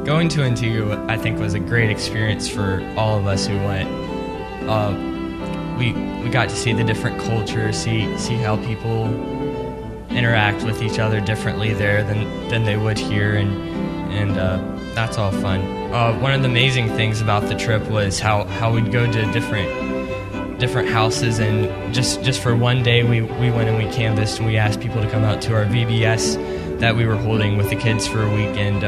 Going to Antigua, I think, was a great experience for all of us who went. We got to see the different cultures, see how people interact with each other differently there than they would here, and that's all fun. One of the amazing things about the trip was how we'd go to different houses, and just for one day we went and we canvassed and we asked people to come out to our VBS that we were holding with the kids for a week, and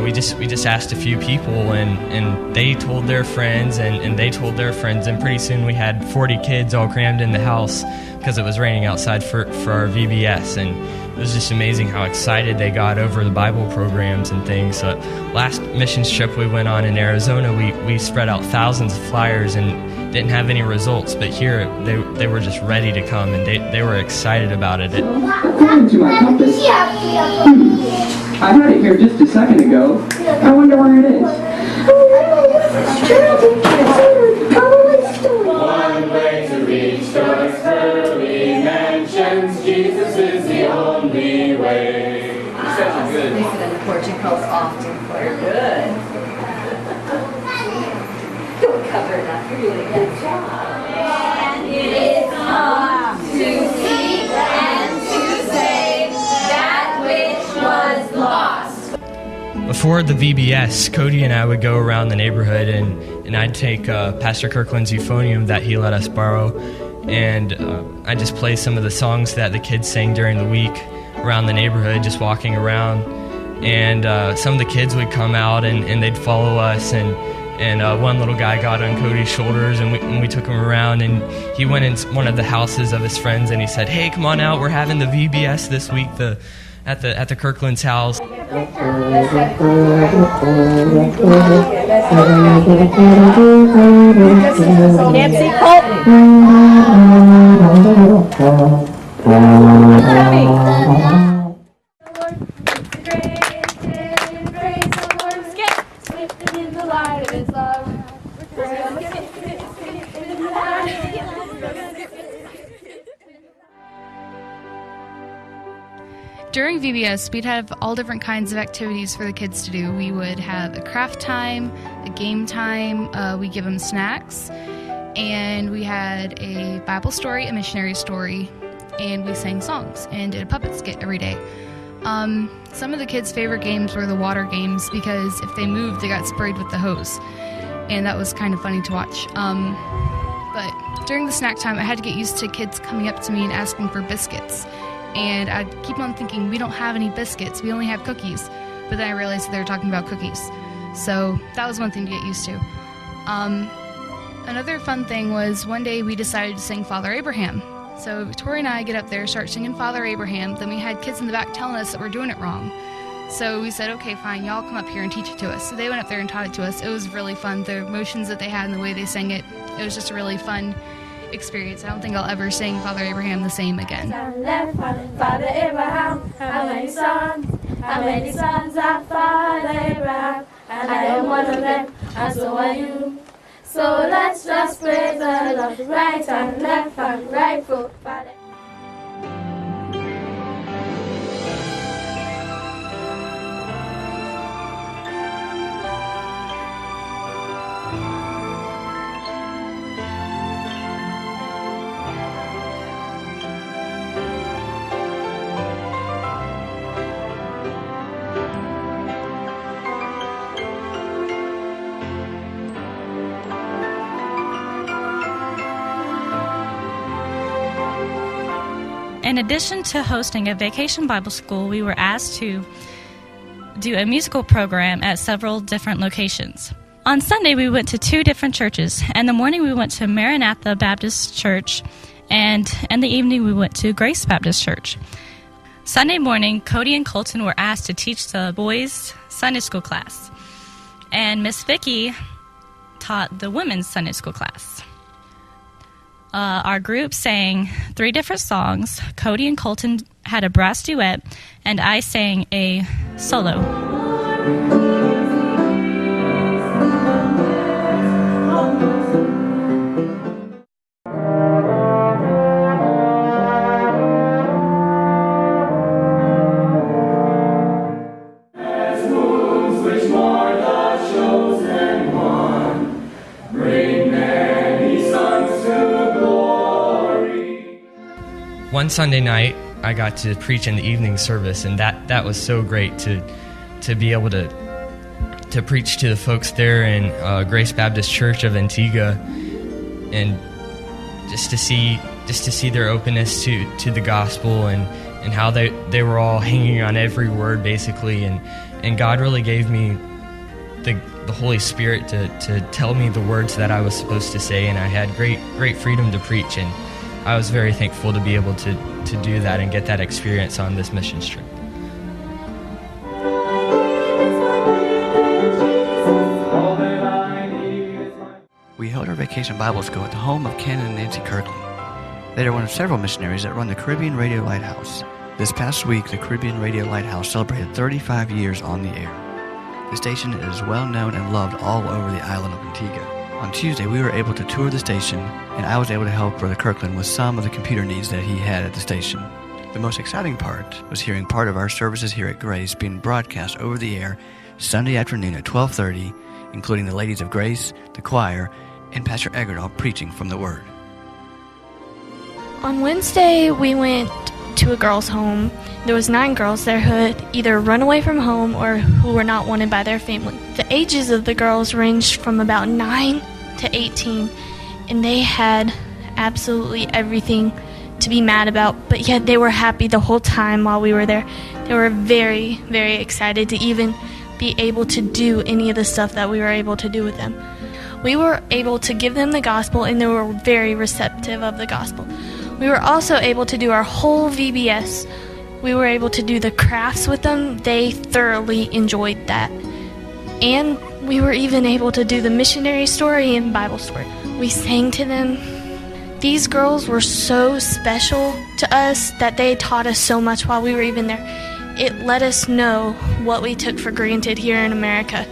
we just asked a few people, and they told their friends, and they told their friends, and pretty soon we had 40 kids all crammed in the house because it was raining outside for our VBS, and it was just amazing how excited they got over the Bible programs and things. Last missions trip we went on in Arizona, we spread out thousands of flyers and didn't have any results, but here they were just ready to come, and they were excited about it. According to my compass, I had it here just a second ago. I wonder where it is. One way to reach those early mansions, Jesus is the only way. Such a good. They sit in the porch and calls often for good. Don't cover it up. You're doing a good job. And it come to seek and to save that which was lost. Before the VBS, Cody and I would go around the neighborhood, and I'd take Pastor Kirkland's euphonium that he let us borrow, and I'd just play some of the songs that the kids sang during the week around the neighborhood, just walking around. And some of the kids would come out and they'd follow us, and one little guy got on Cody's shoulders, and we took him around, and he went in one of the houses of his friends, and he said, "Hey, come on out, we're having the VBS this week at the Kirkland's house." Nancy Colt. During VBS, we'd have all different kinds of activities for the kids to do. We would have a craft time, a game time, we give them snacks, and we had a Bible story, a missionary story, and we sang songs and did a puppet skit every day. Some of the kids' favorite games were the water games because if they moved, they got sprayed with the hose, and that was kind of funny to watch. But during the snack time, I had to get used to kids coming up to me and asking for biscuits. And I'd keep on thinking, we don't have any biscuits, we only have cookies. But then I realized that they were talking about cookies. So that was one thing to get used to. Another fun thing was one day we decided to sing Father Abraham. So Victoria and I get up there, start singing Father Abraham, then we had kids in the back telling us that we're doing it wrong. So we said, okay, fine, y'all come up here and teach it to us. So they went up there and taught it to us. It was really fun. The emotions that they had and the way they sang it, it was just a really fun experience. I don't think I'll ever sing Father Abraham the same again. Father Abraham, how many sons? How many sons have Father Abraham? And I am one of them, and so are you. So let's just praise the Lord, right and left and right foot, Father. In addition to hosting a vacation Bible school, we were asked to do a musical program at several different locations. On Sunday, we went to 2 different churches. In the morning, we went to Maranatha Baptist Church, and in the evening, we went to Grace Baptist Church. Sunday morning, Cody and Colton were asked to teach the boys' Sunday school class, and Miss Vicky taught the women's Sunday school class. Our group sang 3 different songs. Cody and Colton had a brass duet, and I sang a solo. One Sunday night, I got to preach in the evening service, and that was so great to be able to preach to the folks there in Grace Baptist Church of Antigua, and just to see their openness to the gospel, and how they were all hanging on every word basically, and God really gave me the Holy Spirit to tell me the words that I was supposed to say, and I had great freedom to preach, and I was very thankful to be able to do that and get that experience on this mission trip. We held our vacation Bible school at the home of Ken and Nancy Kirkland. They are one of several missionaries that run the Caribbean Radio Lighthouse. This past week, the Caribbean Radio Lighthouse celebrated 35 years on the air. The station is well known and loved all over the island of Antigua. On Tuesday, we were able to tour the station, and I was able to help Brother Kirkland with some of the computer needs that he had at the station. The most exciting part was hearing part of our services here at Grace being broadcast over the air Sunday afternoon at 12:30, including the Ladies of Grace, the choir, and Pastor Eggerdahl preaching from the Word. On Wednesday, we went to a girls' home. There was 9 girls there who had either run away from home or who were not wanted by their family. The ages of the girls ranged from about 9 to 18, and they had absolutely everything to be mad about, but yet they were happy the whole time while we were there. They were very, very excited to even be able to do any of the stuff that we were able to do with them. We were able to give them the gospel, and they were very receptive of the gospel. We were also able to do our whole VBS. We were able to do the crafts with them. They thoroughly enjoyed that. And we were even able to do the missionary story and Bible story. We sang to them. These girls were so special to us that they taught us so much while we were even there. It let us know what we took for granted here in America.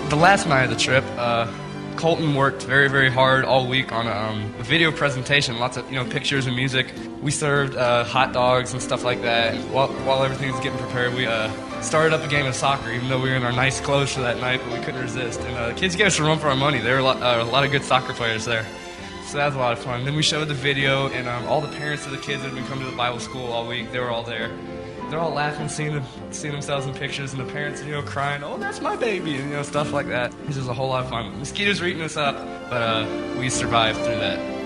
The last night of the trip, Colton worked very, very hard all week on a video presentation, lots of pictures and music. We served hot dogs and stuff like that. And while everything was getting prepared, we started up a game of soccer, even though we were in our nice clothes for that night, but we couldn't resist. And the kids gave us a run for our money. There were a lot of good soccer players there. So that was a lot of fun. Then we showed the video, and all the parents of the kids that had been coming to the Bible school all week, they were all there. They're all laughing, seeing themselves in pictures, and the parents, crying, "Oh, that's my baby," and stuff like that. This was a whole lot of fun. Mosquitoes were eating us up, but we survived through that.